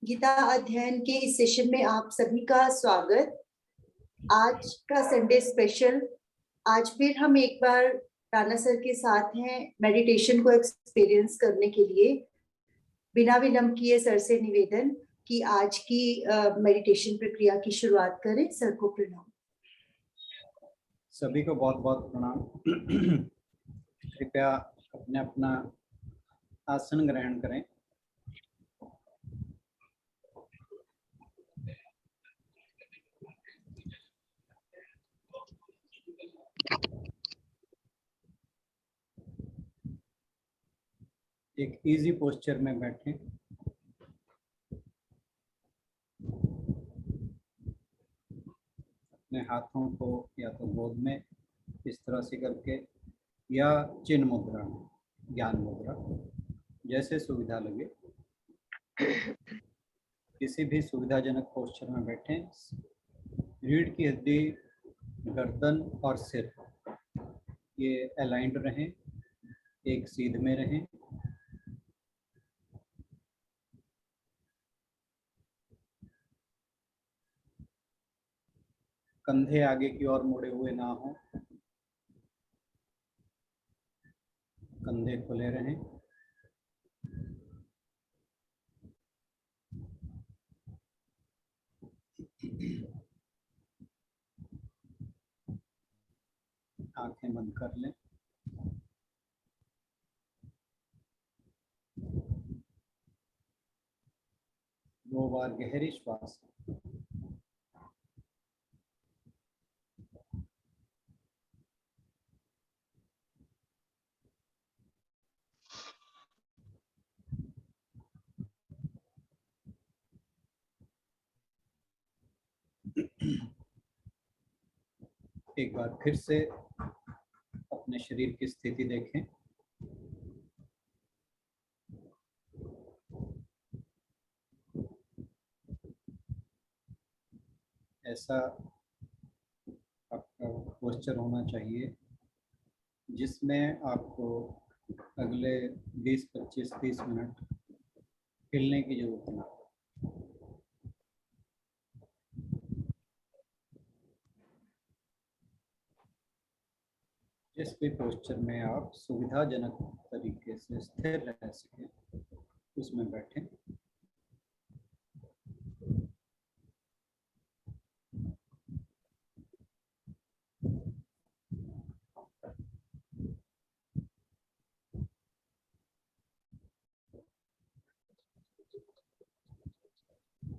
गीता अध्ययन के इस सेशन में आप सभी का स्वागत। आज का संडे स्पेशल। आज फिर हम एक बार राणा सर के साथ हैं मेडिटेशन को एक्सपीरियंस करने के लिए। बिना विलंब किए सर से निवेदन कि आज की मेडिटेशन प्रक्रिया की शुरुआत करें। सर को प्रणाम। सभी को बहुत बहुत प्रणाम। कृपया अपने अपना आसन ग्रहण करें। एक इजी पोस्चर में बैठें। अपने हाथों को या तो गोद में इस तरह से करके या चिन्ह मुद्रा में, ज्ञान मुद्रा, जैसे सुविधा लगे किसी भी सुविधाजनक पोस्चर में बैठें। रीढ़ की हड्डी, गर्दन और सिर ये अलाइंड रहें, एक सीध में रहें। कंधे आगे की ओर मुड़े हुए ना हो, कंधे खुले रहें। आंखें बंद कर लें। दो बार गहरी श्वास। एक बार फिर से अपने शरीर की स्थिति देखें। ऐसा आपका पोस्चर होना चाहिए जिसमें आपको अगले 20, 25, 30 मिनट हिलने की जरूरत ना हो। जिस भी पोस्चर में आप सुविधाजनक तरीके से स्थिर रह सकें उसमें बैठें।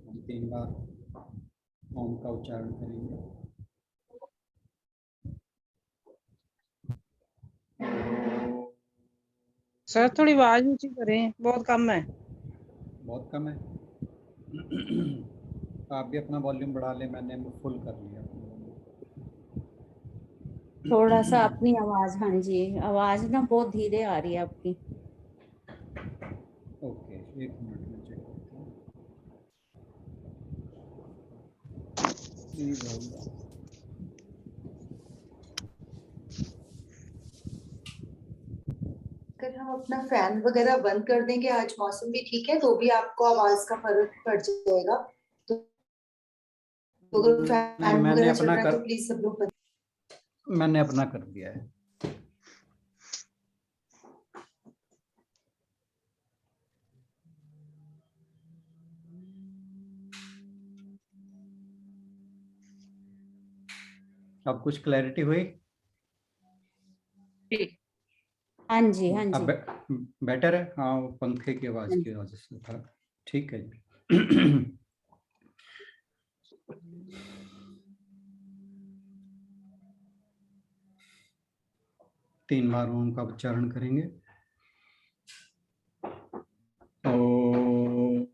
हम 3 बार ओम का उच्चारण करेंगे। सर थोड़ी आवाज ऊंची करें, बहुत कम है। बहुत कम है। आप भी अपना वॉल्यूम बढ़ा लें। मैंने फुल कर लिया। थोड़ा सा अपनी आवाज, हाँ जी, आवाज ना बहुत धीरे आ रही है आपकी। ओके, एक मिनट में चेक करता हूँ। अगर हम अपना फैन वगैरह बंद कर देंगे, आज मौसम भी ठीक है, तो भी आपको आवाज का फर्क पड़ जाएगा। तो अगर फैन वगैरह चल रहा है तो प्लीज सब लोग मैंने अपना कर दिया है। अब कुछ क्लैरिटी हुई? हाँ जी, हाँ अब जी, बेटर है। हाँ, वो पंखे की आवाज की वजह से था। ठीक है जी। 3 बार ओम का उच्चारण करेंगे। ओम।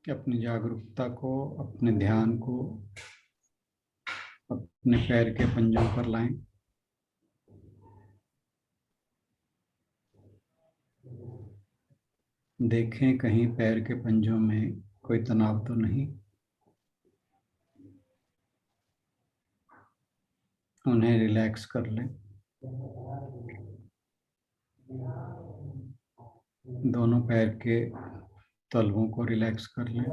अपनी जागरूकता को, अपने ध्यान को अपने पैर के पंजों पर लाएं। देखें कहीं पैर के पंजों में कोई तनाव तो नहीं। उन्हें रिलैक्स कर लें। दोनों पैर के तलवों को रिलैक्स कर लें।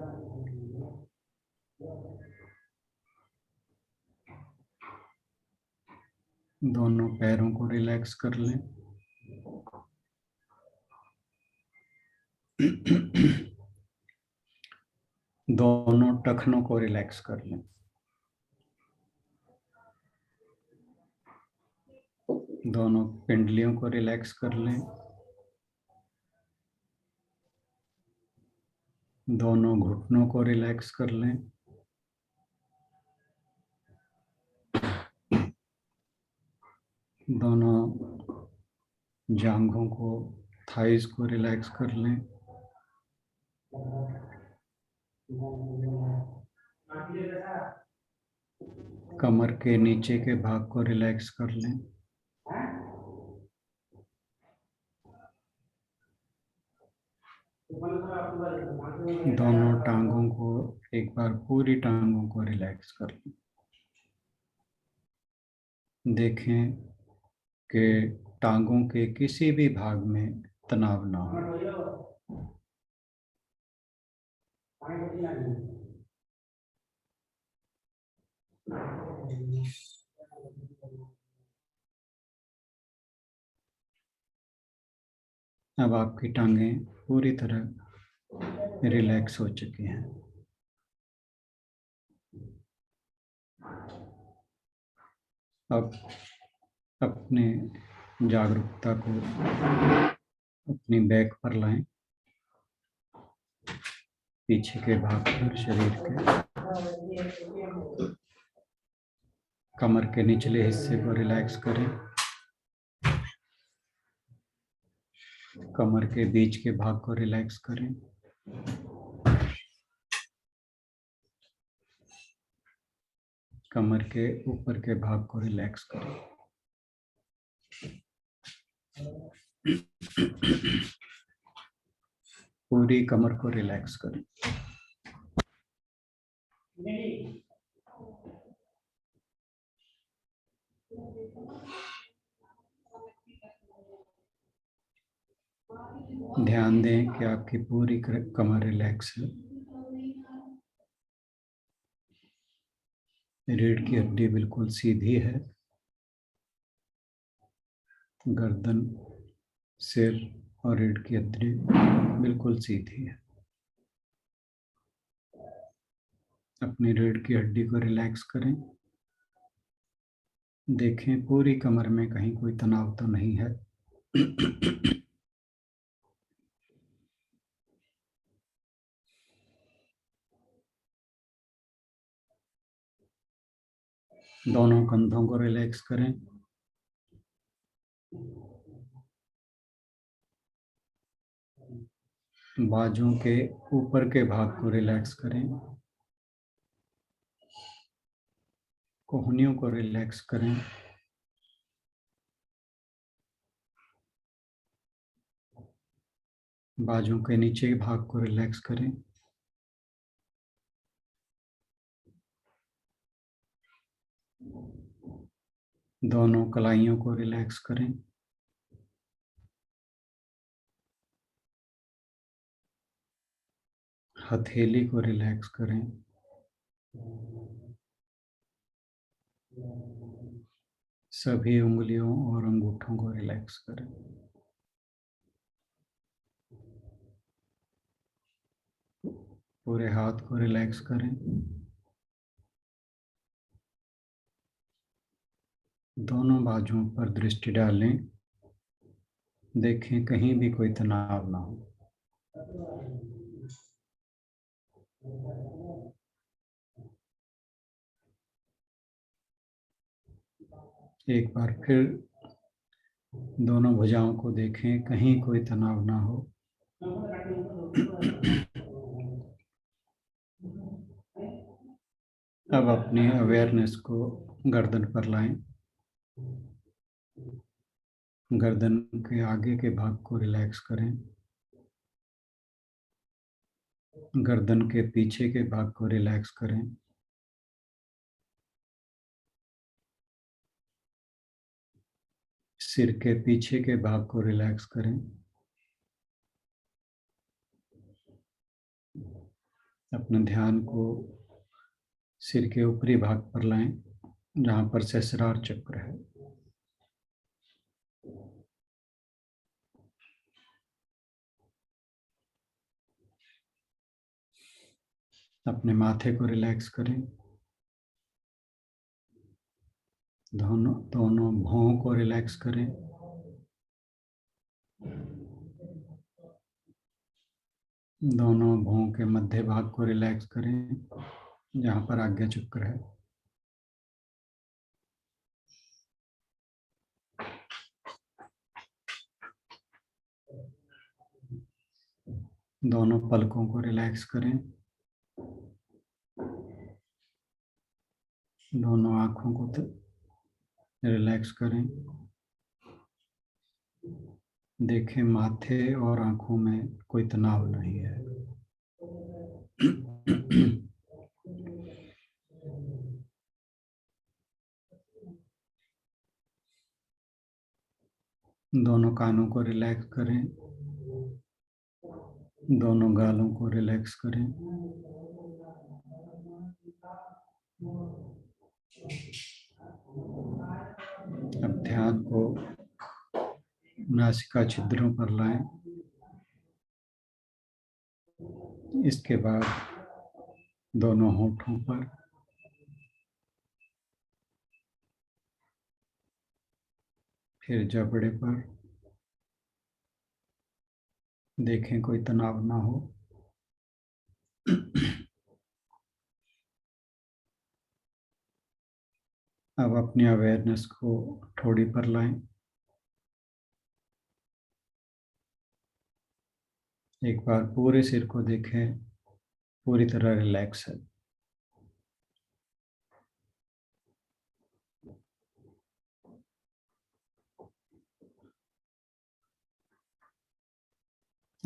दोनों पैरों को रिलैक्स कर लें। दोनों टखनों को रिलैक्स कर लें। दोनों पिंडलियों को रिलैक्स कर लें। दोनों घुटनों को रिलैक्स कर लें। दोनों जांघों को, थाइस को रिलैक्स कर लें। कमर के नीचे के भाग को रिलैक्स कर लें। दोनों टांगों को, एक बार पूरी टांगों को रिलैक्स कर लें। देखें कि टांगों के किसी भी भाग में तनाव ना हो। अब आपकी टांगें पूरी तरह रिलैक्स हो चुकी हैं। अब अपने जागरूकता को अपनी बैक पर लाएं, पीछे के भाग पर शरीर के। कमर के निचले हिस्से को रिलैक्स करें। कमर के बीच के भाग को रिलैक्स करें। कमर के ऊपर के भाग को रिलैक्स करें। पूरी कमर को रिलैक्स करें। ध्यान दें कि आपकी पूरी कमर रिलैक्स है। रीढ़ की हड्डी बिल्कुल सीधी है। गर्दन, सिर और रीढ़ की हड्डी बिल्कुल सीधी है। अपनी रीढ़ की हड्डी को रिलैक्स करें। देखें पूरी कमर में कहीं कोई तनाव तो नहीं है। दोनों कंधों को रिलैक्स करें। बाजू के ऊपर के भाग को रिलैक्स करें। कोहनियों को रिलैक्स करें। बाजू के नीचे के भाग को रिलैक्स करें। दोनों कलाइयों को रिलैक्स करें। हथेली को रिलैक्स करें। सभी उंगलियों और अंगूठों को रिलैक्स करें। पूरे हाथ को रिलैक्स करें। दोनों बाजुओं पर दृष्टि डालें। देखें कहीं भी कोई तनाव ना हो। एक बार फिर दोनों भुजाओं को देखें, कहीं कोई तनाव ना हो। अब अपनी अवेयरनेस को गर्दन पर लाएं। गर्दन के आगे के भाग को रिलैक्स करें। गर्दन के पीछे के भाग को रिलैक्स करें। सिर के पीछे के भाग को रिलैक्स करें। अपने ध्यान को सिर के ऊपरी भाग पर लाएं, जहां पर सहस्रार चक्र है। अपने माथे को रिलैक्स करें। दोनों भौं को रिलैक्स करें। दोनों भौं के मध्य भाग को रिलैक्स करें, जहां पर आज्ञा चक्र है। दोनों पलकों को रिलैक्स करें। दोनों आंखों को रिलैक्स करें। देखें माथे और आंखों में कोई तनाव नहीं है। दोनों कानों को रिलैक्स करें। दोनों गालों को रिलैक्स करें। अब ध्यान को नासिका छिद्रों पर लाएं। इसके बाद दोनों होठों पर, फिर जबड़े पर। देखें कोई तनाव ना हो। अब अपनी अवेयरनेस को ठोड़ी पर लाएं। एक बार पूरे सिर को देखें, पूरी तरह रिलैक्स है।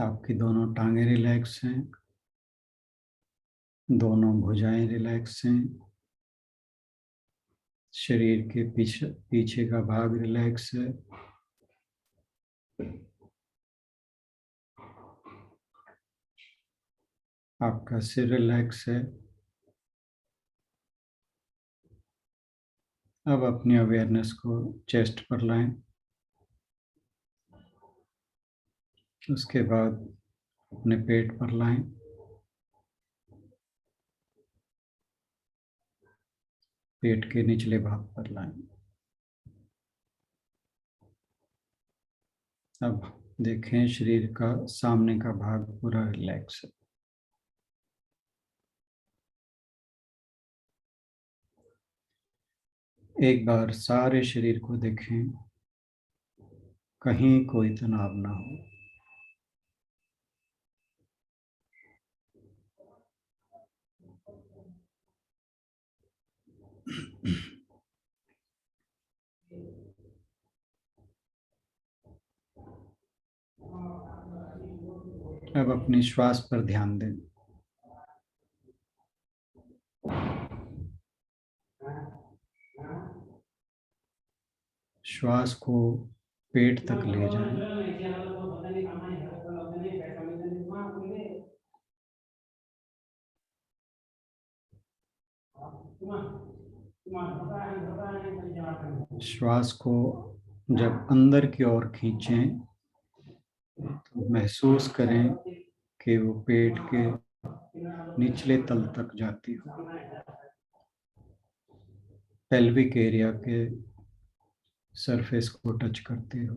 आपकी दोनों टांगें रिलैक्स हैं। दोनों भुजाएं रिलैक्स हैं। शरीर के पीछे का भाग रिलैक्स है। आपका सिर रिलैक्स है। अब अपनी अवेयरनेस को चेस्ट पर लाएं। उसके बाद अपने पेट पर लाएं। पेट के निचले भाग पर लाएं। अब देखें शरीर का सामने का भाग पूरा रिलैक्स है। एक बार सारे शरीर को देखें, कहीं कोई तनाव ना हो। अब अपनी श्वास पर ध्यान दें। श्वास को पेट तक ले जाएं। श्वास को जब अंदर की ओर खींचें तो महसूस करें कि वो पेट के निचले तल तक जाती हो, पेल्विक एरिया के सरफेस को टच करती हो।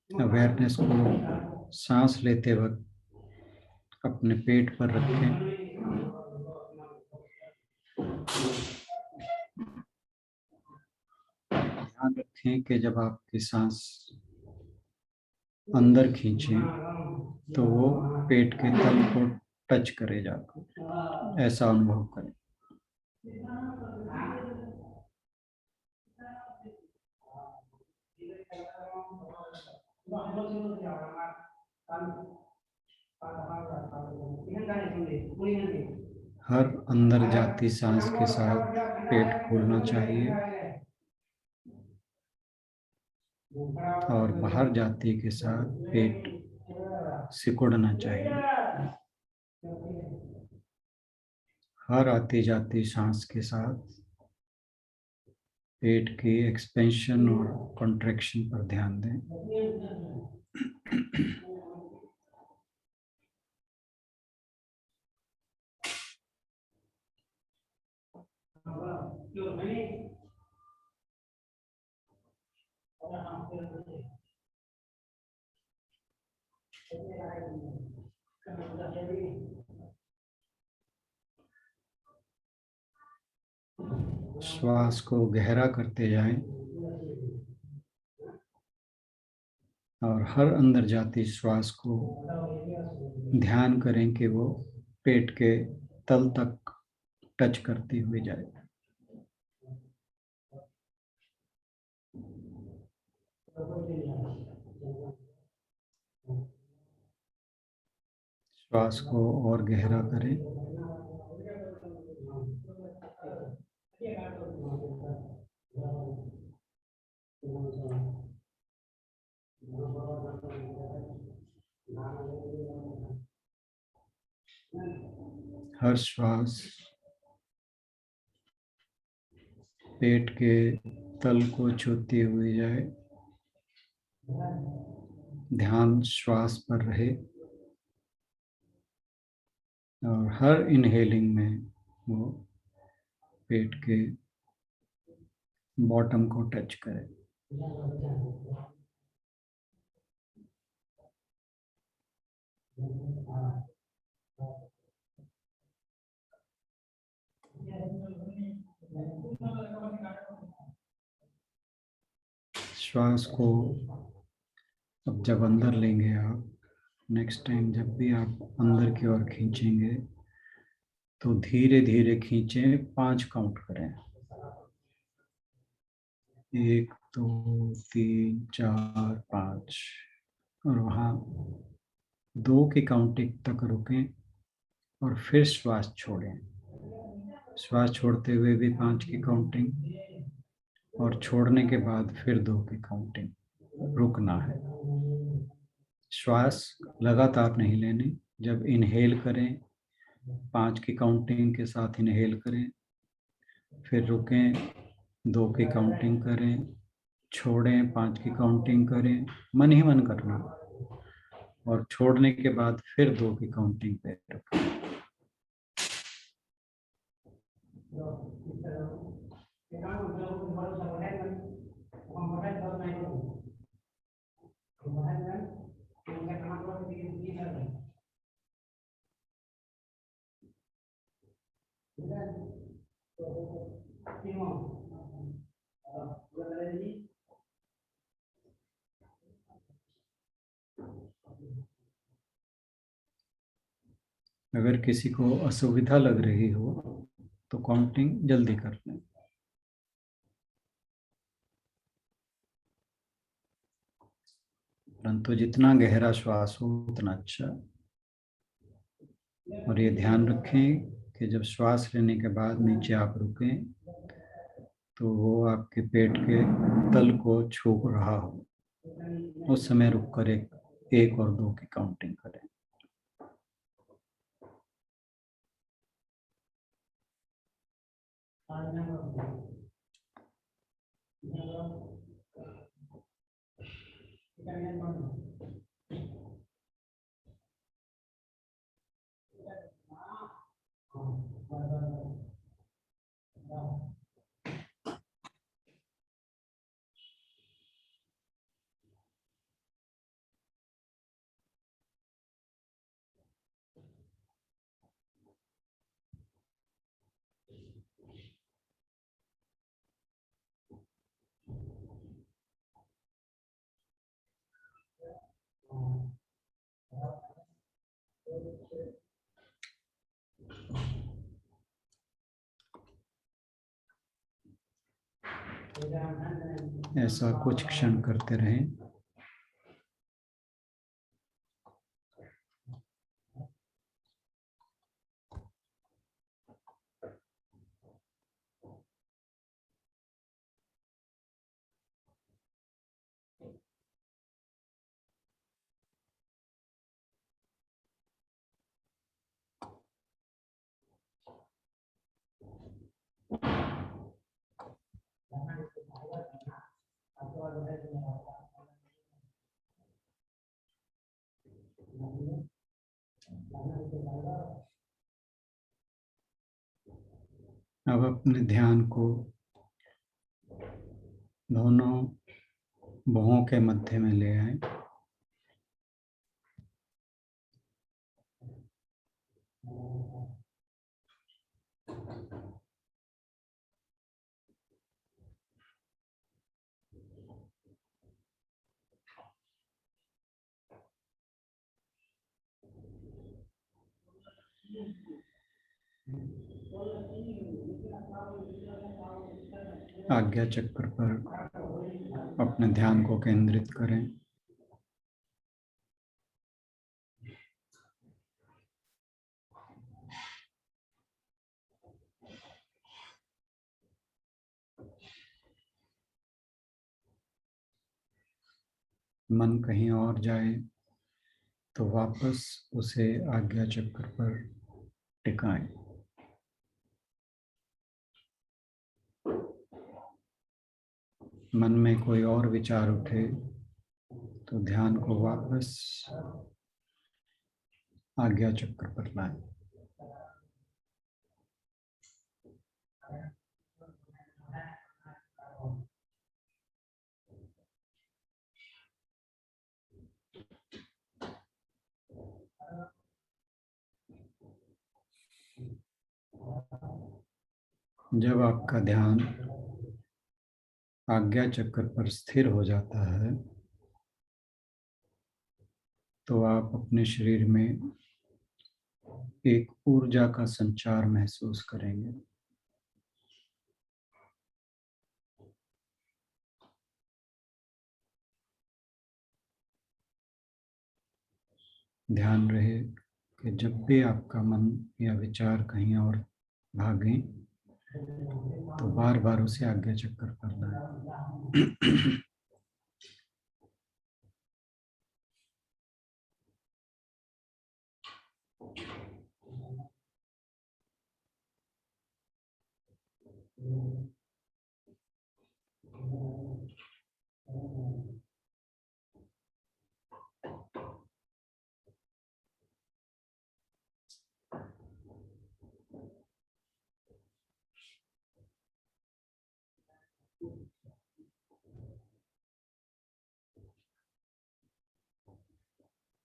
अवेयरनेस को सांस लेते वक्त अपने पेट पर रखें। ध्यान रखें कि जब आपकी सांस अंदर खींचें तो वो पेट के तल को टच करे जाकर, ऐसा अनुभव करें। हर अंदर जाती सांस के साथ पेट खोलना चाहिए और बाहर जाती के साथ पेट सिकुड़ना चाहिए। हर आती जाती सांस के साथ पेट की एक्सपेंशन और कॉन्ट्रैक्शन पर ध्यान दें। श्वास को गहरा करते जाएं और हर अंदर जाती श्वास को ध्यान करें कि वो पेट के तल तक टच करती हुई जाए। श्वास को और गहरा करें। हर श्वास पेट के तल को छूती हुई जाए। ध्यान श्वास पर रहे और हर इनहेलिंग में वो पेट के बॉटम को टच करे। श्वास को अब जब अंदर लेंगे आप, नेक्स्ट टाइम जब भी आप अंदर की ओर खींचेंगे तो धीरे धीरे खींचें, 5 काउंट करें। 1 2 3 4 5 और वहाँ 2 की काउंटिंग तक रुकें और फिर श्वास छोड़ें। श्वास छोड़ते हुए भी 5 की काउंटिंग और छोड़ने के बाद फिर 2 की काउंटिंग। रुकना है। श्वास लगातार नहीं लेनी। जब इनहेल करें 5 की काउंटिंग के साथ इनहेल करें, फिर रुकें, 2 की काउंटिंग करें, छोड़ें, 5 की काउंटिंग करें, मन ही मन करना, और छोड़ने के बाद फिर 2 की काउंटिंग पे रुकें। अगर किसी को असुविधा लग रही हो तो काउंटिंग जल्दी कर लें। परंतु जितना गहरा श्वास हो उतना अच्छा। और ये ध्यान रखें कि जब श्वास लेने के बाद नीचे आप रुकें तो वो आपके पेट के तल को छू रहा हो, उस समय रुककर एक और 2 की काउंटिंग करें। ऐसा कुछ क्षण करते रहें। अब अपने ध्यान को दोनों भुवों के मध्य में ले आए। आज्ञा चक्र पर अपने ध्यान को केंद्रित करें। मन कहीं और जाए तो वापस उसे आज्ञा चक्र पर टिकाएं। मन में कोई और विचार उठे तो ध्यान को वापस आज्ञा चक्र पर लाएं। जब आपका ध्यान आज्ञा चक्र पर स्थिर हो जाता है तो आप अपने शरीर में एक ऊर्जा का संचार महसूस करेंगे। ध्यान रहे कि जब भी आपका मन या विचार कहीं और भागे तो बार बार उसे आज्ञा चक्र पर लाएं।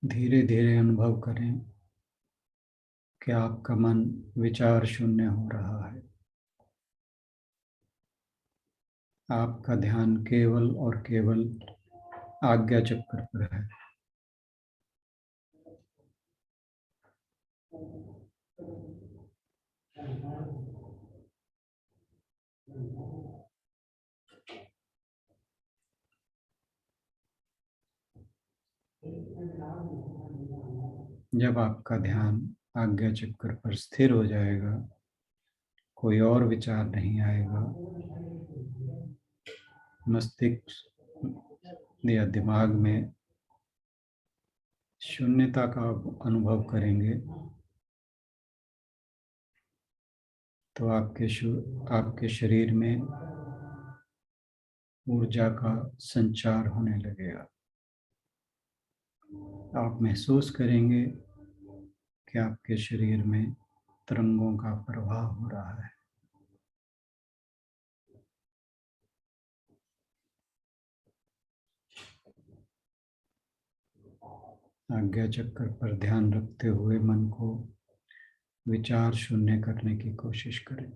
धीरे धीरे अनुभव करें कि आपका मन विचार शून्य हो रहा है। आपका ध्यान केवल और केवल आज्ञा चक्र पर है। जब आपका ध्यान आज्ञा चक्र पर स्थिर हो जाएगा, कोई और विचार नहीं आएगा, मस्तिष्क या दिमाग में शून्यता का अनुभव करेंगे तो आपके शरीर में ऊर्जा का संचार होने लगेगा। आप महसूस करेंगे कि आपके शरीर में तरंगों का प्रवाह हो रहा है। आज्ञा चक्र पर ध्यान रखते हुए मन को विचार शून्य करने की कोशिश करें।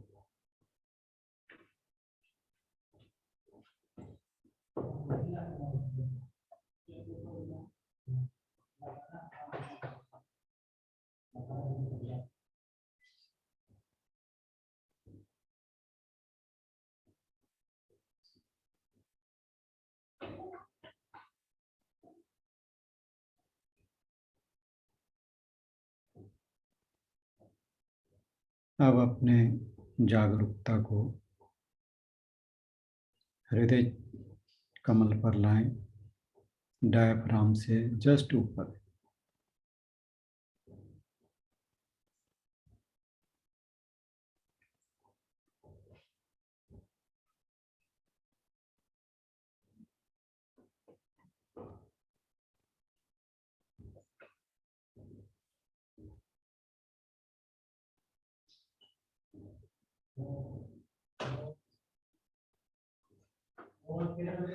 अब अपने जागरूकता को हृदय कमल पर लाएं, डायफ्राम से जस्ट ऊपर।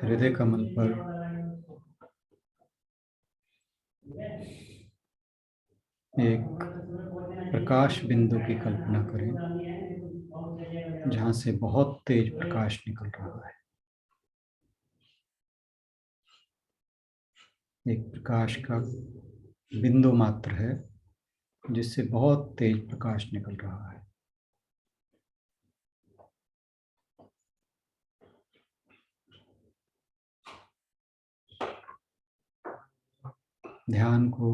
हृदय कमल पर एक प्रकाश बिंदु की कल्पना करें जहां से बहुत तेज प्रकाश निकल रहा है। एक प्रकाश का बिंदु मात्र है जिससे बहुत तेज प्रकाश निकल रहा है। ध्यान को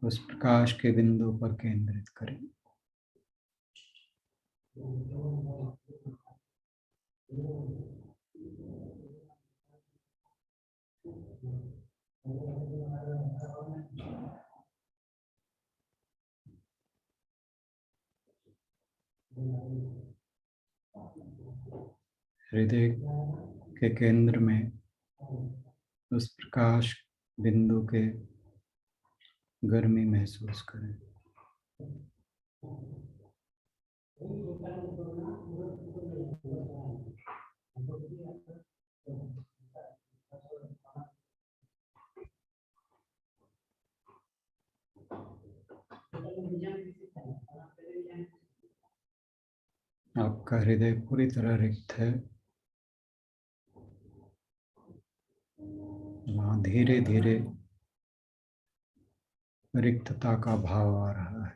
उस प्रकाश के बिंदु पर केंद्रित करें। हृदय के केंद्र में उस प्रकाश बिंदु के गर्मी महसूस करें। आपका हृदय पूरी तरह रिक्त है। वहाँ धीरे धीरे रिक्तता का भाव आ रहा है।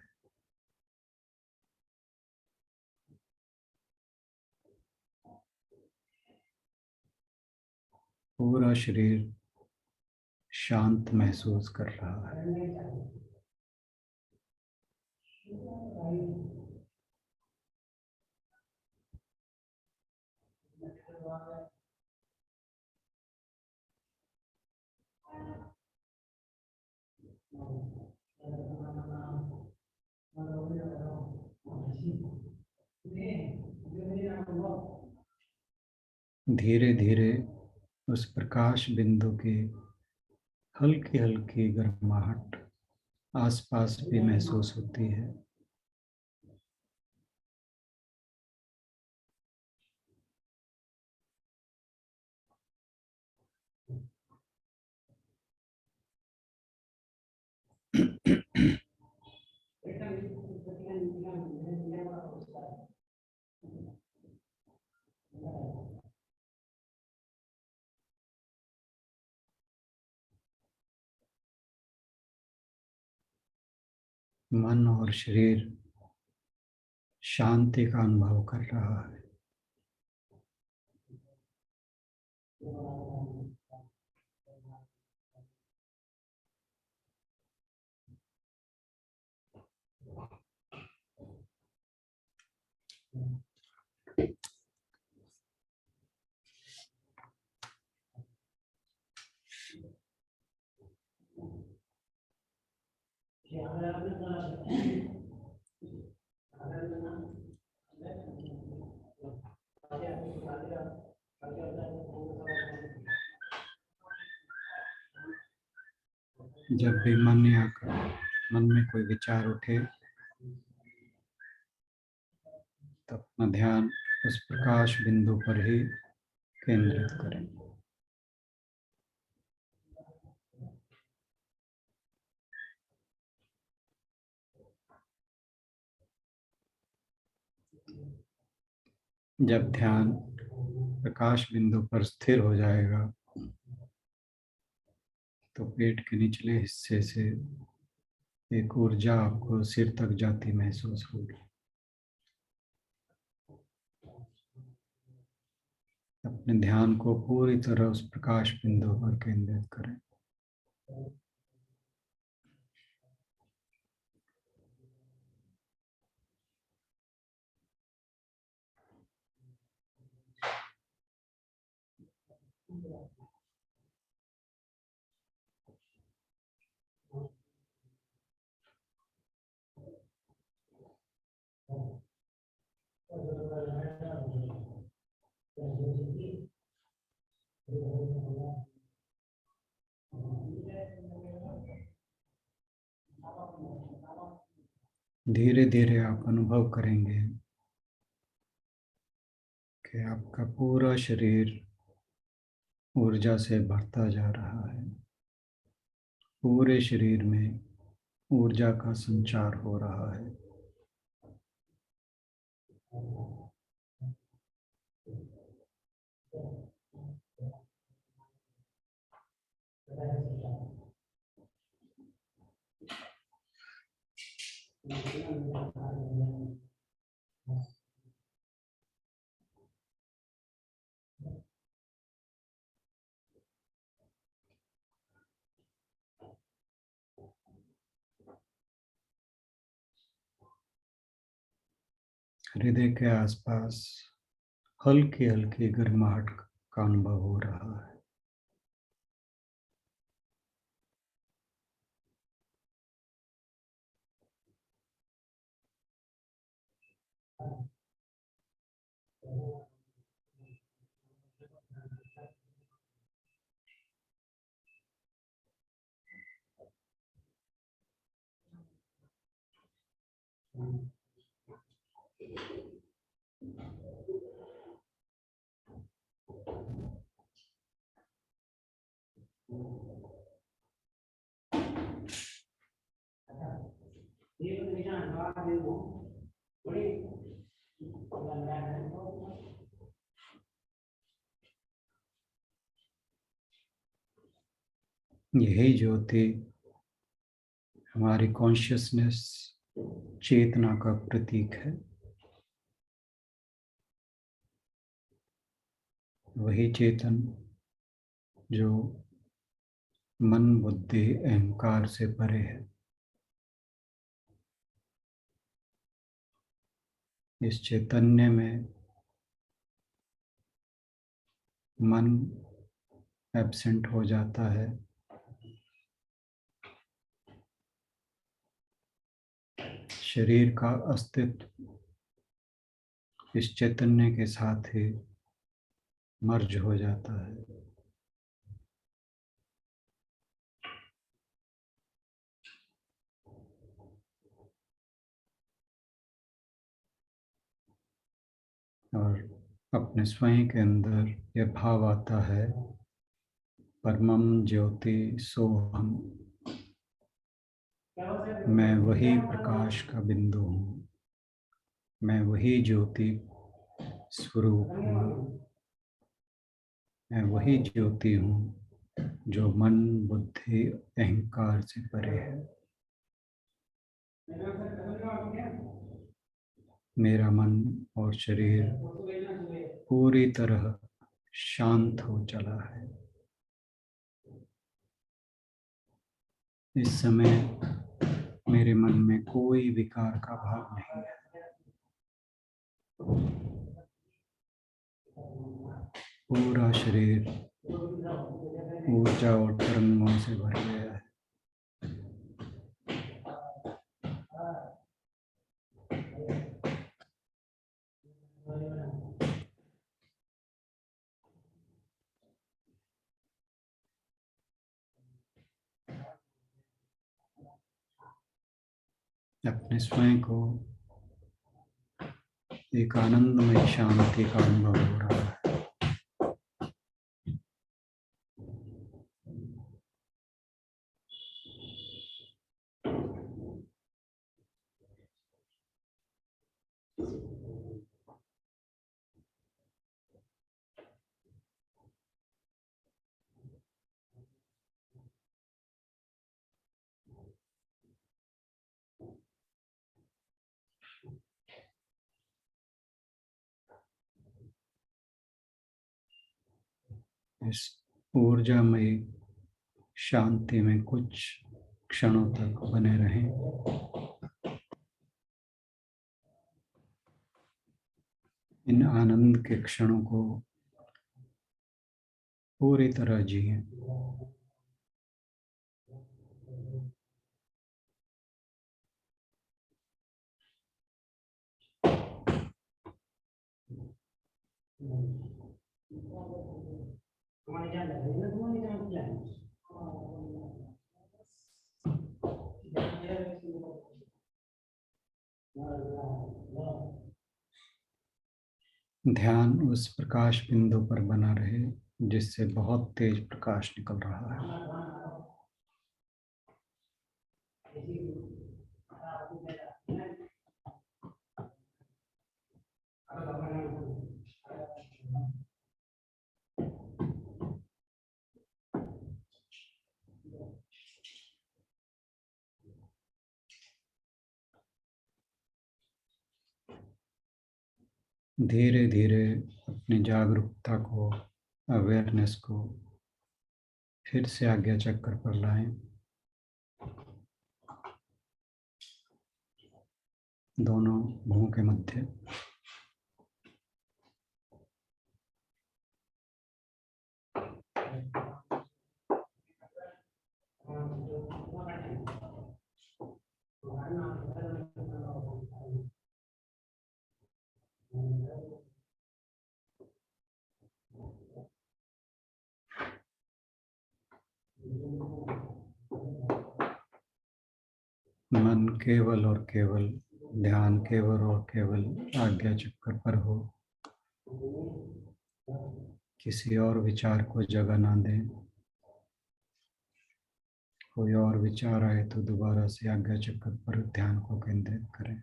पूरा शरीर शांत महसूस कर रहा है। धीरे धीरे उस प्रकाश बिंदु की हल्की हल्की गर्माहट आसपास भी महसूस होती है। मन और शरीर शांति का अनुभव कर रहा है। जब भी मन में कोई विचार उठे तो अपना ध्यान उस प्रकाश बिंदु पर ही केंद्रित करें। जब ध्यान प्रकाश बिंदु पर स्थिर हो जाएगा तो पेट के निचले हिस्से से एक ऊर्जा आपको सिर तक जाती महसूस होगी। अपने ध्यान को पूरी तरह उस प्रकाश बिंदु पर केंद्रित करें। धीरे धीरे आप अनुभव करेंगे कि आपका पूरा शरीर ऊर्जा से भरता जा रहा है। पूरे शरीर में ऊर्जा का संचार हो रहा है। हृदय के आसपास हल्की हल्की गर्माहट का अनुभव हो रहा है। यही ज्योति हमारी कॉन्शियसनेस, चेतना का प्रतीक है। वही चेतन जो मन, बुद्धि, अहंकार से परे है। इस चैतन्य में मन एब्सेंट हो जाता है। शरीर का अस्तित्व इस चैतन्य के साथ ही मर्ज हो जाता है। और अपने स्वयं के अंदर यह भाव आता है, परमम ज्योति सोहम, मैं वही प्रकाश का बिंदु हूँ, मैं वही ज्योति स्वरूप हूँ, मैं वही ज्योति हूँ जो मन, बुद्धि, अहंकार से परे है। मेरा मन और शरीर पूरी तरह शांत हो चला है। इस समय मेरे मन में कोई विकार का भाव नहीं है। पूरा शरीर ऊर्जा और तरंगों से भर गया है। अपने स्वयं को एक आनंदमय शांति का अनुभव हो रहा है। इस ऊर्जामय शांति में कुछ क्षणों तक बने रहें। इन आनंद के क्षणों को पूरी तरह जिए। ध्यान उस प्रकाश बिंदु पर बना रहे जिससे बहुत तेज प्रकाश निकल रहा है। धीरे धीरे अपनी जागरूकता को, अवेयरनेस को फिर से आज्ञा चक्र पर लाएं। दोनों भुवों के मध्य। मन केवल और केवल, ध्यान केवल और केवल आज्ञा चक्र पर हो। किसी और विचार को जगह ना दें। कोई और विचार आए तो दोबारा से आज्ञा चक्र पर ध्यान को केंद्रित करें।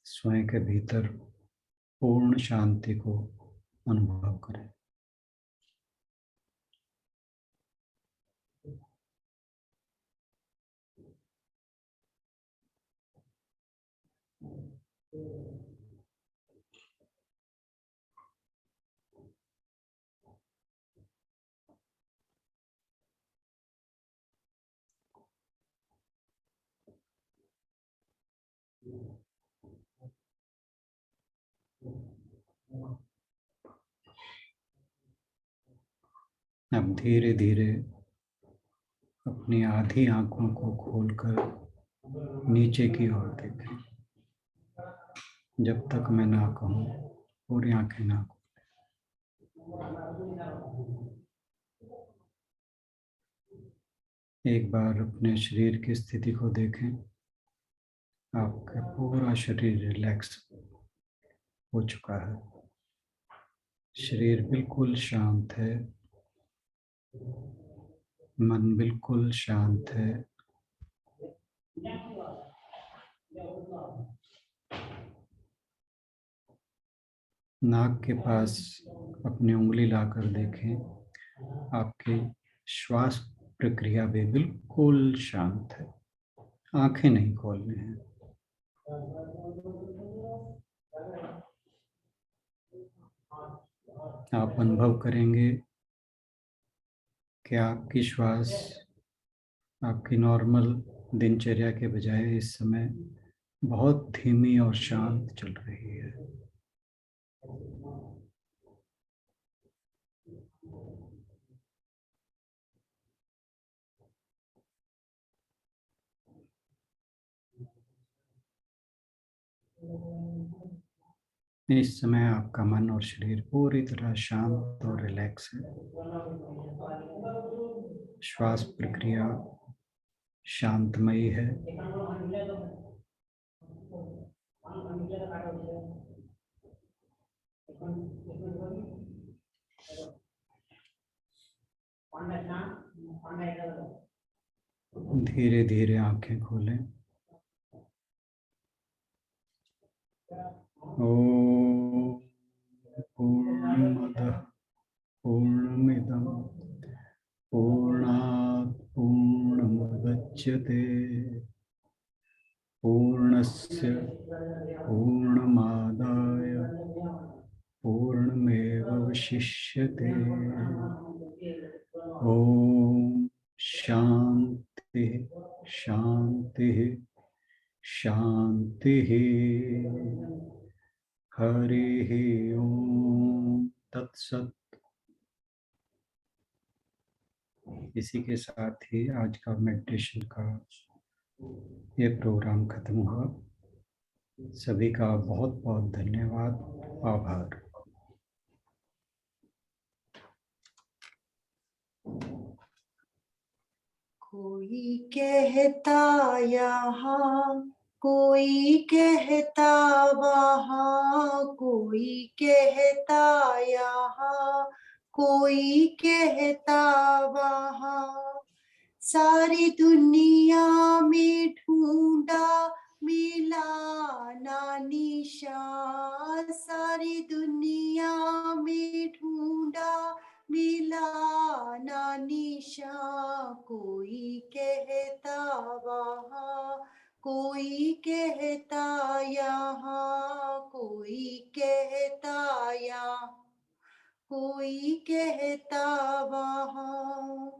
स्वयं के भीतर पूर्ण शांति को अनुभव करें। अब धीरे धीरे अपनी आधी आंखों को खोलकर नीचे की ओर देखें। जब तक मैं ना कहूं पूरी आंखें ना खोलें। एक बार अपने शरीर की स्थिति को देखें। आपका पूरा शरीर रिलैक्स हो चुका है। शरीर बिल्कुल शांत है। मन बिल्कुल शांत है। नाक के पास अपनी उंगली लाकर देखें। आपकी श्वास प्रक्रिया भी बिल्कुल शांत है। आंखें नहीं खोलनी हैं। आप अनुभव करेंगे कि आपकी श्वास आपकी नॉर्मल दिनचर्या के बजाय इस समय बहुत धीमी और शांत चल रही है। इस समय आपका मन और शरीर पूरी तरह शांत और रिलैक्स है। श्वास प्रक्रिया शांतमयी है। धीरे धीरे आंखें खोलें। ओम पूर्णमदः पूर्णमिदं पूर्णात् पूर्णमुदच्यते पूर्णस्य पूर्णमादाय पूर्णमेवावशिष्यते। ओम शांति शांति शांति। हरिः ओम तत्सत। इसी के साथ ही आज का मेडिटेशन का ये प्रोग्राम खत्म हुआ। सभी का बहुत बहुत धन्यवाद, आभार। कोई कहता यहाँ, कोई कहता वहाँ, कोई कहता यहाँ, कोई कहता वहाँ। सारी दुनिया में ढूंढा, मिला ना निशान। सारी दुनिया में ढूंढा, मिला ना निशान। कोई कहता वहाँ, कोई कहता यहाँ, कोई कहता यहाँ, कोई कहता वहाँ।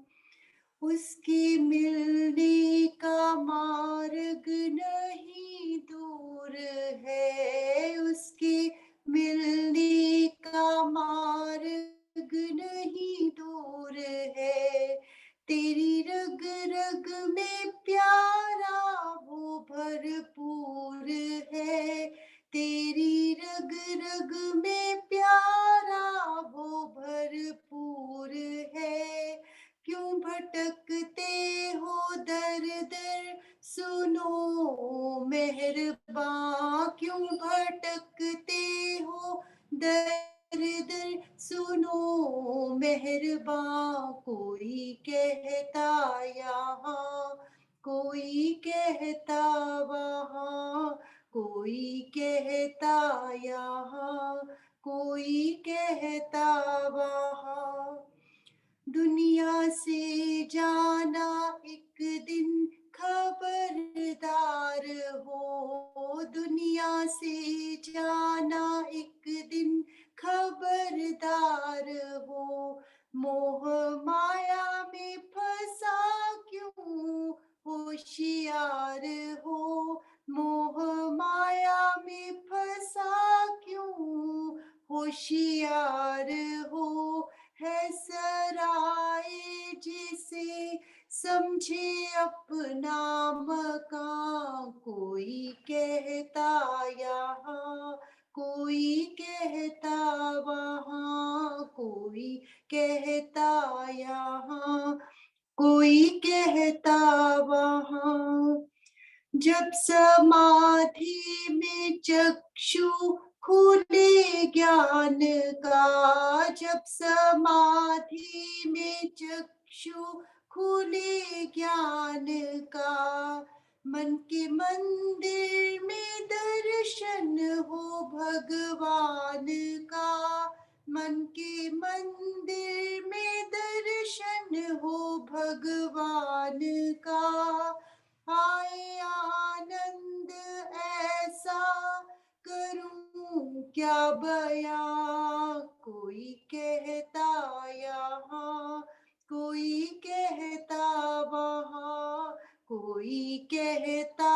उसके मिलने का मार्ग नहीं दूर है, उसके मिलने का मार्ग नहीं दूर है। तेरी रग रग में प्यारा वो भरपूर है, तेरी रग रग में प्यारा वो भरपूर है। क्यों भटकते हो दर दर, सुनो मेहरबान। क्यों भटकते हो दर दर, सुनो मेहरबान। कोई कहता यहाँ, कोई कहता वहाँ, कोई कहता यहाँ, कोई कहता वहाँ। दुनिया से जाना एक दिन खबरदार हो, दुनिया से जाना एक दिन खबरदार हो। मोह माया में फंसा क्यों होशियार हो, मोह माया में फंसा क्यों होशियार हो। है सराय जिसे समझे अपना मकान। कोई कहता यहाँ, कोई कहता वहाँ, कोई कहता यहाँ, कोई कहता वहाँ। जब समाधि में चक्षु खुले ज्ञान का, जब समाधि में चक्षु खुले ज्ञान का। मन के मंदिर में दर्शन हो भगवान का, मन के मंदिर में दर्शन हो भगवान का। आए आनंद ऐसा करूं क्या बयां। कोई कहता यहाँ, कोई कहता वहाँ, कोई कहता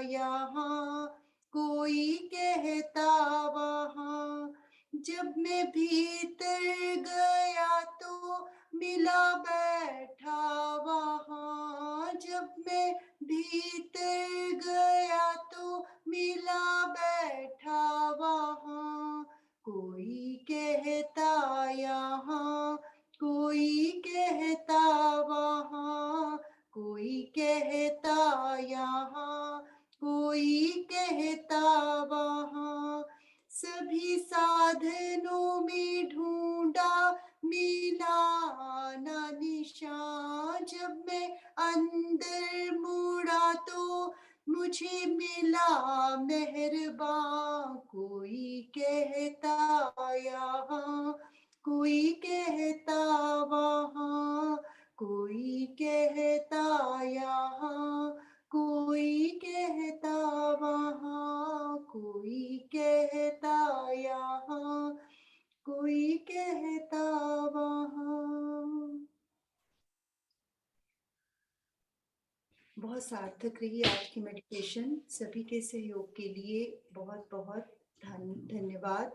यहाँ, कोई कहता वहाँ। जब मैं भीतर गया तो मिला बैठा वहाँ, जब मैं भीतर गया तो मिला बैठा वहाँ। कोई कहता यहाँ, कोई कहता वहाँ, कोई कहता यहाँ, कोई कहता वहाँ। सभी साधनों में ढूंढा, मिला ना निशान। जब मैं अंदर मुड़ा तो मुझे मिला मेहरबान। कोई कहता यहाँ, कोई कहता वहाँ, कोई कहता यहाँ, कोई कहता वहाँ, कोई कहता यहाँ, कोई कहता वहाँ। बहुत सार्थक रही आज की मेडिटेशन। सभी के सहयोग के लिए बहुत बहुत धन्यवाद।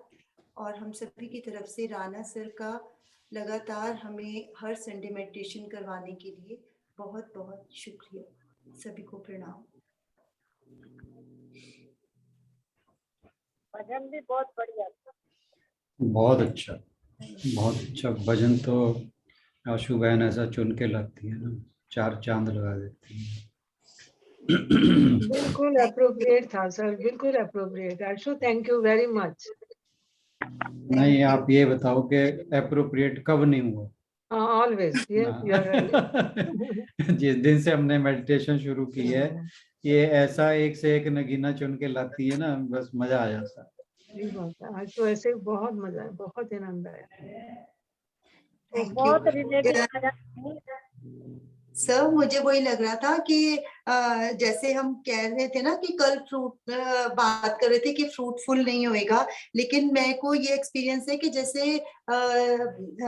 और हम सभी की तरफ से राणा सर का लगातार हमें हर संडे मेडिटेशन करवाने के लिए बहुत बहुत शुक्रिया। सभी को प्रणाम। भजन भी बहुत बढ़िया था। बहुत अच्छा, बहुत अच्छा भजन। तो आशु बहन ऐसा चुन के लगती है ना, 4 चांद लगा देती है। बिल्कुल अप्रोप्रिएट था सर, बिल्कुल appropriate. Ashu, thank you very much. नहीं, आप ये बताओ कि अप्रोप्रिएट कब नहीं हुआ? ऑलवेज, जिस दिन से हमने मेडिटेशन शुरू की है, ये ऐसा एक से एक नगीना चुन के लाती है ना, बस मजा आ जाता है। आज तो ऐसे बहुत मजा है, बहुत आनंद आया। बहुत रिलेटेड। सर मुझे वही लग रहा था कि जैसे हम कह रहे थे ना कि कल फ्रूट बात कर रहे थे कि फ्रूटफुल नहीं होएगा, लेकिन मेरे को ये एक्सपीरियंस है कि जैसे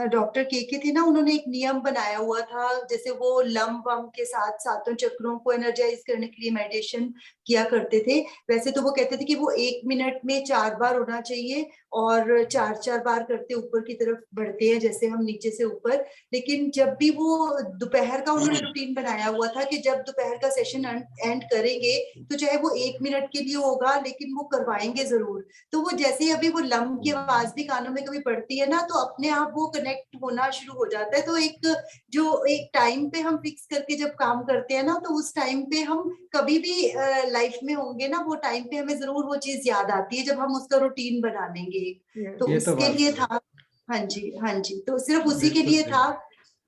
डॉक्टर के थे ना, उन्होंने एक नियम बनाया हुआ था। जैसे वो लम वम के साथ सातों चक्रों को एनर्जाइज करने के लिए मेडिटेशन किया करते थे। वैसे तो वो कहते थे कि वो 1 मिनट में 4 बार होना चाहिए और 4-4 बार करते ऊपर की तरफ बढ़ते हैं, जैसे हम नीचे से ऊपर। लेकिन जब भी वो दोपहर का उन्होंने रूटीन बनाया हुआ था कि जब दोपहर का सेशन एंड करेंगे तो चाहे वो 1 मिनट के लिए होगा, लेकिन वो करवाएंगे जरूर। तो वो जैसे अभी वो लम की आवाज भी कानों में कभी पड़ती है ना, तो अपने आप वो कनेक्ट होना शुरू हो जाता है। तो एक टाइम पे हम फिक्स करके जब काम करते हैं ना, तो उस टाइम पे हम कभी भी लाइफ में होंगे ना, वो टाइम पे हमें जरूर वो चीज याद आती है जब हम उसका रूटीन बना लेंगे। तो उसके लिए था। हाँ जी, हाँ जी, तो सिर्फ उसी के लिए था।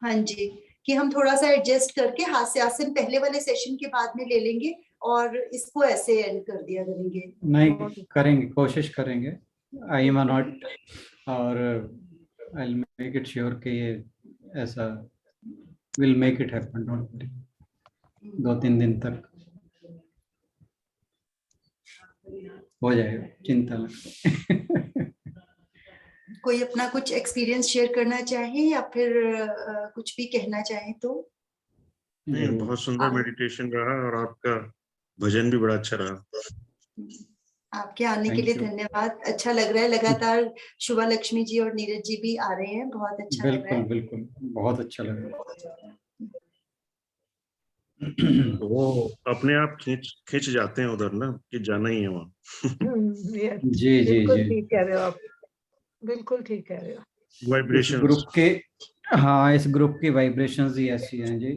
हाँ जी, कि हम थोड़ा सा एडजस्ट करके हास्यासन पहले वाले सेशन के बाद में ले लेंगे और इसको ऐसे एंड कर दिया करेंगे। नहीं, करेंगे, कोशिश करेंगे। आई एम नॉट, और I will make it sure कि ये ऐसा will make it happen. Don't worry, 2-3 दिन तक हो जाएगा, चिंता मत। कोई अपना कुछ एक्सपीरियंस शेयर करना चाहे या फिर कुछ भी कहना चाहे तो? नहीं, बहुत सुंदर मेडिटेशन रहा और आपका भजन भी बड़ा अच्छा रहा। आपके आने के लिए धन्यवाद। अच्छा लग रहा है, लगातार शुभा लक्ष्मी जी और नीरज जी भी आ रहे हैं, बहुत अच्छा लग रहा है। बिल्कुल, बहुत अच्छा लग रहा है। वो अपने आप खींच जाते हैं उधर ना, कि जाना ही है वहाँ। जी जी जी, ठीक कह रहे हो आप, बिल्कुल ठीक कह रहे हो। वाइब्रेशंस ग्रुप के, हाँ, इस ग्रुप की वाइब्रेशंस ही ऐसी हैं जी।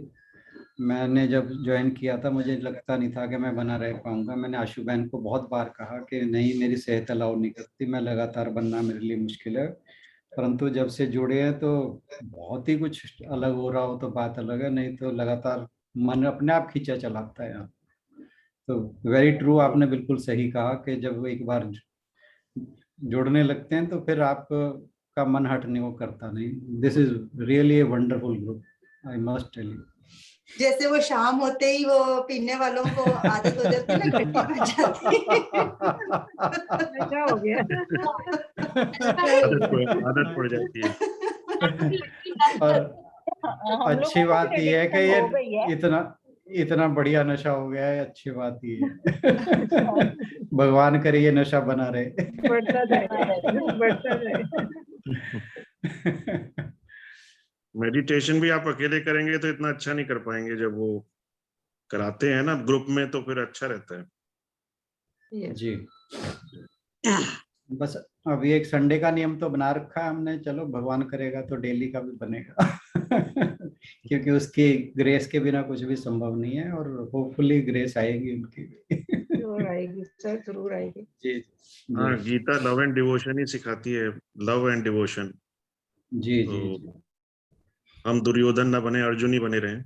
मैंने जब ज्वाइन किया था मुझे लगता नहीं था कि मैं बना रह पाऊंगा। मैंने आशु बहन को बहुत बार कहा कि नहीं, मेरी सेहत अलाउ नहीं करती, मैं लगातार बनना मेरे लिए मुश्किल है। परंतु जब से जुड़े हैं तो बहुत ही कुछ अलग हो रहा हो तो बात अलग है, नहीं तो लगातार मन अपने आप खींचा चलाता है। तो वेरी ट्रू, आपने बिल्कुल सही कहा कि जब एक बार जुड़ने लगते हैं तो फिर आप का मन हटने को करता नहीं। This is really a wonderful group, I must tell you. जैसे वो शाम होते ही वो पीने वालों को आदत हो जाती है ना, घंटी बज जाती है। क्या हो गया? आदत पड़ जाती है। और अच्छी बात यह है कि ये इतना बढ़िया नशा हो गया है। अच्छी बात ये है। भगवान करे ये नशा बना रहे, बढ़ता जाए। मेडिटेशन भी आप अकेले करेंगे तो इतना अच्छा नहीं कर पाएंगे। जब वो कराते हैं ना ग्रुप में तो फिर अच्छा रहता है। जी। बस अभी एक संडे का नियम तो बना रखा है हमने, चलो भगवान करेगा तो डेली का भी बनेगा क्योंकि उसकी ग्रेस के बिना कुछ भी संभव नहीं है, और होपफुली ग्रेस आएगी उनकी भी जरूर आएगी सर, जरूर आएगी। जी हाँ, जी गीता लव एंड डिवोशन ही सिखाती है, लव एंड डिवोशन। जी तो जी हम दुर्योधन ना बने, अर्जुन ही बने रहें,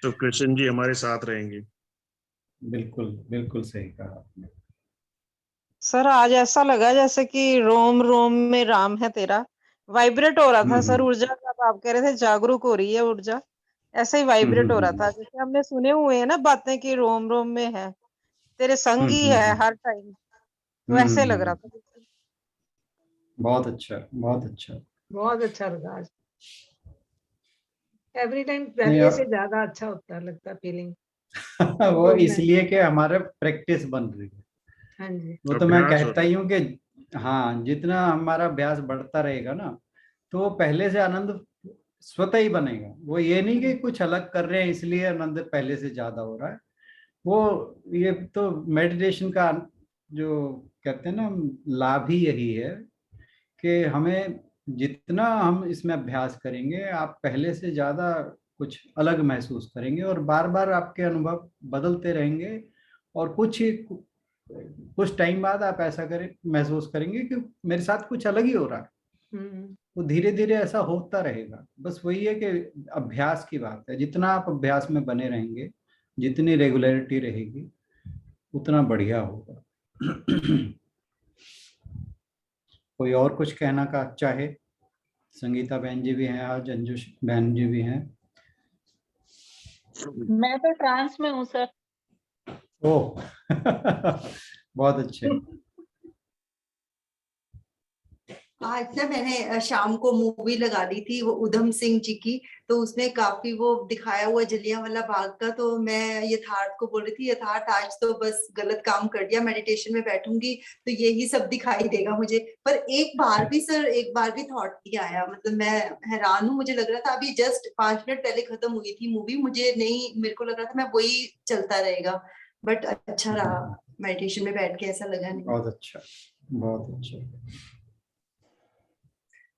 तो कृष्ण जी हमारे साथ रहेंगे। बिल्कुल बिल्कुल सही कहा आपने। सर आज ऐसा लगा जैसे कि रोम रोम में राम है तेरा, वाइब्रेट हो रहा था सर ऊर्जा, जब आप कह रहे थे जागरूक हो रही है ऊर्जा, ऐसे ही वाइब्रेट हो रहा था। जैसे हमने सुने हुए हैं ना बातें कि रोम रोम में है तेरे संग ही है हर टाइम, तो ऐसे लग रहा था बिल्कुल। बहुत अच्छा बहुत अच्छा। बहुत अच्छा लगा आज, एवरी टाइम नहीं पहले से ज्यादा अच्छा होता लगता फीलिंग। वो इसलिए कि हमारा प्रैक्टिस बन रही है। हाँ जी, वो तो मैं अभ्यास हो कहता रहा ही हूँ कि हाँ, जितना हमारा अभ्यास बढ़ता रहेगा ना, तो वो पहले से आनंद स्वतः ही बनेगा। वो ये नहीं कि कुछ अलग कर रहे हैं इसलिए आनंद पहले से ज्यादा हो रहा है। वो ये तो मेडिटेशन का जो कहते हैं ना, लाभ ही यही है कि हमें जितना हम इसमें अभ्यास करेंगे, आप पहले से ज्यादा कुछ अलग महसूस करेंगे, और बार बार आपके अनुभव बदलते रहेंगे, और कुछ टाइम बाद आप ऐसा करें महसूस करेंगे कि मेरे साथ कुछ अलग ही हो रहा है। वो धीरे धीरे ऐसा होता रहेगा। बस वही है कि अभ्यास की बात है, जितना आप अभ्यास में बने रहेंगे, जितनी रेगुलरिटी रहेगी, उतना बढ़िया होगा। कोई और कुछ कहना का चाहे? संगीता बहन जी भी हैं आज, अंजू बहन जी भी हैं। मैं तो ट्रांस में हूँ सर। ओह बहुत अच्छे। आज ना मैंने शाम को मूवी लगा दी थी वो उधम सिंह जी की, तो उसमें काफी वो दिखाया हुआ जलियांवाला बाग का। तो मैं यथार्थ को बोल रही थी, यथार्थ आज तो बस गलत काम कर दिया, मेडिटेशन में बैठूंगी तो यही सब दिखाई देगा मुझे। पर एक बार भी सर, एक बार भी थॉट नहीं आया। मतलब मैं हैरान हूँ, मुझे लग रहा था अभी जस्ट 5 मिनट पहले खत्म हुई थी मूवी, मुझे नहीं, मेरे को लग रहा था मैं वही चलता रहेगा। बट अच्छा रहा, मेडिटेशन में बैठ के ऐसा लगा नहीं। बहुत अच्छा बहुत अच्छा।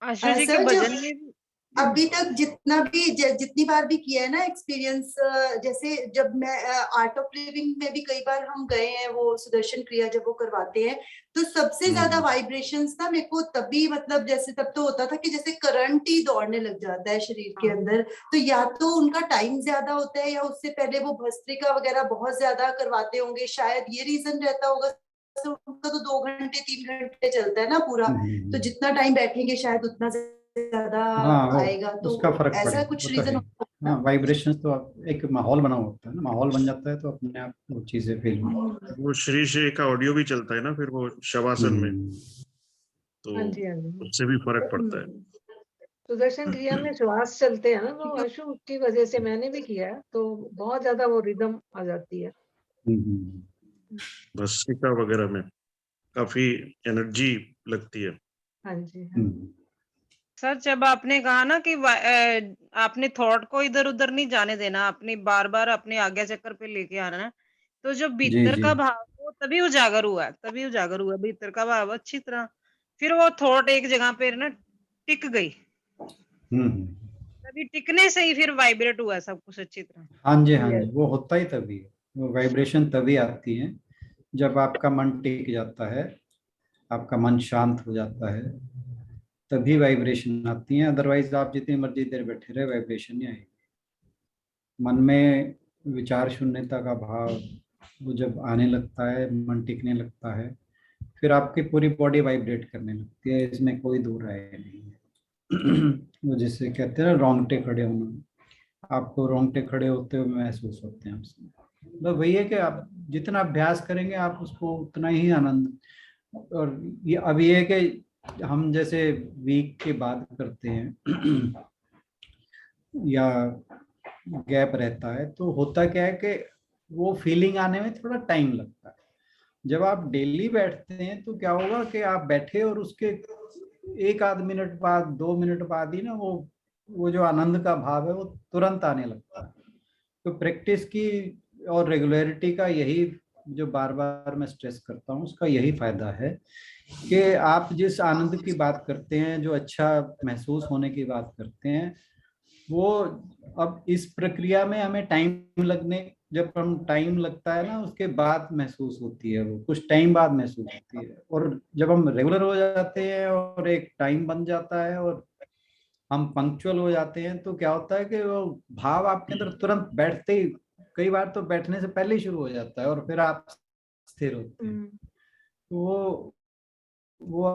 आशु जी के सर भजन जब में अभी तक जितनी बार भी किया है ना एक्सपीरियंस, जैसे जब मैं आर्ट ऑफ लिविंग में भी कई बार हम गए हैं, वो सुदर्शन क्रिया जब वो करवाते हैं, तो सबसे ज्यादा वाइब्रेशंस ना मेरे को तभी, मतलब जैसे तब तो होता था कि जैसे करंट ही दौड़ने लग जाता है शरीर के अंदर। तो या तो उनका टाइम ज्यादा होता है, या उससे पहले वो भस्त्रिका वगैरह बहुत ज्यादा करवाते होंगे, शायद ये रीजन रहता होगा। तो उनका तो 2 घंटे 3 घंटे चलता है ना पूरा, तो जितना टाइम बैठेंगे शायद उतना ज्यादा हाँ, वो आएगा। तो उसका फर्क ऐसा पड़ेगा, कुछ वो तो है। रीजन हाँ, होता वाइब्रेशंस तो एक माहौल बना होता है ना, माहौल बन जाता है तो अपने आप वो चीजें फील होती वो श्री श्री का ऑडियो भी चलता है ना फिर वो शवासन में, तो हाँ जी, हाँ जी। उससे भी फर्क पड़ता है। सुदर्शन क्रिया में श्वास चलते हैं ना, तो अशु की वजह से मैंने भी किया है, तो बहुत ज्यादा वो रिदम आ जाती है। भस्त्रिका वगैरह में काफी एनर्जी लगती है। हाँ जी, हाँ। सर जब आपने कहा ना कि आपने थॉट को इधर उधर नहीं जाने देना, अपनी बार बार अपने आज्ञा चक्कर पे लेके आना है, तो जो जी भीतर जी का भाव वो तभी उजागर हुआ है, तभी उजागर हुआ भीतर का भाव अच्छी तरह। फिर वो थॉट एक जगह पे ना टिक गई, तभी टिकने से ही फिर वाइब्रेट हुआ सब कुछ अच्छी तरह। हाँ जी हाँ जी, Yes. वो होता ही तभी है। वो वाइब्रेशन तभी आती है जब आपका मन टिक जाता है, आपका मन शांत हो जाता है, तभी वाइब्रेशन आती है। अदरवाइज आप जितनी मर्जी देर बैठे रहे, वाइब्रेशन नहीं आएगी। मन में विचार शून्यता का भाव वो जब आने लगता है, मन टिकने लगता है, फिर आपकी पूरी बॉडी वाइब्रेट करने लगती है, इसमें कोई दूर राय नहीं है। वो जिसे कहते हैं ना रोंगटे खड़े होना, आपको रोंगटे खड़े होते हुए महसूस होते हैं उसमें। मतलब वही है कि आप जितना अभ्यास करेंगे आप उसको उतना ही आनंद। और ये अब ये है कि हम जैसे वीक के बाद करते हैं या गैप रहता है, तो होता क्या है कि वो फीलिंग आने में थोड़ा टाइम लगता है। जब आप डेली बैठते हैं तो क्या होगा कि आप बैठे और उसके 1 आध मिनट बाद 2 मिनट बाद ही ना वो जो आनंद का भाव है वो तुरंत आने लगता है। तो प्रैक्टिस की और रेगुलरिटी का यही जो बार बार मैं स्ट्रेस करता हूँ, उसका यही फायदा है कि आप जिस आनंद की बात करते हैं, जो अच्छा महसूस होने की बात करते हैं, वो अब इस प्रक्रिया में हमें टाइम लगने, जब हम टाइम लगता है ना, उसके बाद महसूस होती है, वो कुछ टाइम बाद महसूस होती है। और जब हम रेगुलर हो जाते हैं और एक टाइम बन जाता है और हम पंक्चुअल हो जाते हैं, तो क्या होता है कि वो भाव आपके अंदर तुरंत बैठते ही, कई बार तो बैठने से पहले ही शुरू हो जाता है और फिर आप स्थिर होते हैं। तो वो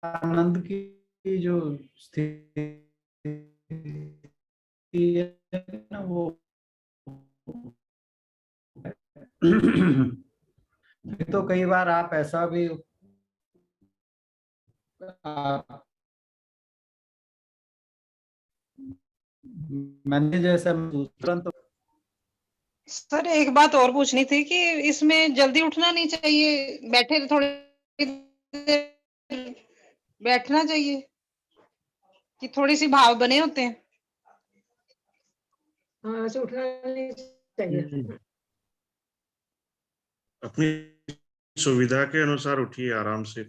आनंद की जो स्थिति है ना, वो तो कई बार आप ऐसा भी आप, मैंने जैसा महसूस तुरंत। सर एक बात और पूछनी थी कि इसमें जल्दी उठना नहीं चाहिए, बैठे थोड़ी देर बैठना चाहिए कि थोड़ी सी भाव बने होते हैं? हाँ, ऐसे उठना नहीं चाहिए। अपनी सुविधा के अनुसार उठिए आराम से।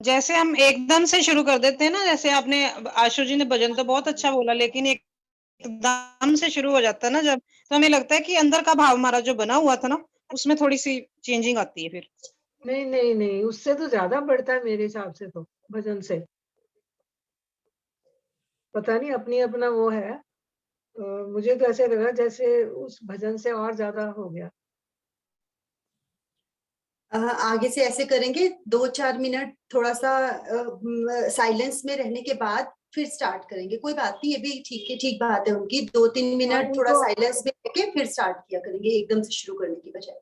जैसे हम एकदम से शुरू कर देते हैं ना, जैसे आपने आशु जी ने भजन तो बहुत अच्छा बोला, लेकिन एकदम से शुरू हो जाता है ना जब, तो हमें लगता है कि अंदर का भाव हमारा जो बना हुआ था ना, उसमें थोड़ी सी चेंजिंग आती है फिर। नहीं नहीं नहीं, उससे तो ज्यादा बढ़ता है मेरे हिसाब से तो, भजन से। पता नहीं, अपनी अपना वो है। मुझे तो ऐसे लगा जैसे उस भजन से और ज्यादा हो गया। आगे से ऐसे करेंगे, 2-4 मिनट थोड़ा सा साइलेंस में रहने के बाद फिर स्टार्ट करेंगे। कोई बात नहीं, ये भी ठीक है, ठीक बात है उनकी। 2-3 हाँ, मिनट थोड़ा उनको साइलेंस में रह के फिर स्टार्ट किया करेंगे, एकदम से शुरू करने की बजाय।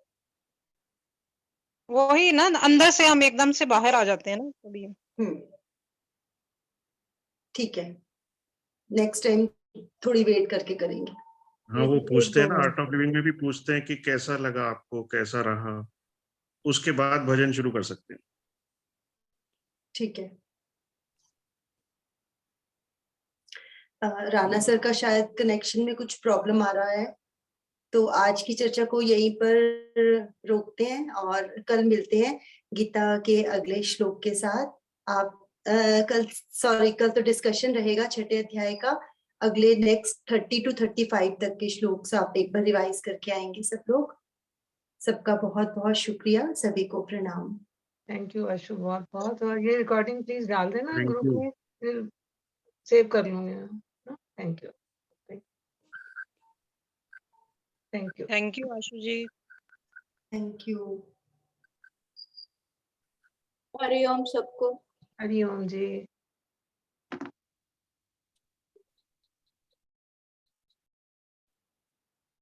वही ना, अंदर से हम एकदम से बाहर आ जाते हैं ना कभी। ठीक है, नेक्स्ट टाइम थोड़ी वेट करके करेंगे। हाँ, वो एक पूछते हैं दो ना, मिनट। आर्ट ऑफ लिविंग में भी पूछते हैं कि कैसा लगा आपको, कैसा रहा, उसके बाद भजन शुरू कर सकते हैं। ठीक है। राणा सर का शायद कनेक्शन में कुछ प्रॉब्लम आ रहा है, तो आज की चर्चा को यहीं पर रोकते हैं और कल मिलते हैं गीता के अगले श्लोक के साथ। आप कल तो डिस्कशन रहेगा छठे अध्याय का। अगले नेक्स्ट 30 to 35 तक के श्लोक से आप एक बार रिवाइज करके आएंगे सब लोग। सबका बहुत बहुत शुक्रिया, सभी को प्रणाम। थैंक यू अशु, बहुत बहुत। और ये रिकॉर्डिंग प्लीज डाल देना थैंक ग्रुप यू। में, फिर सेव कर लूंगी। Thank you. Thank you. Thank you Ashu ji. Thank you. हरिओम सबको। हरिओम जी।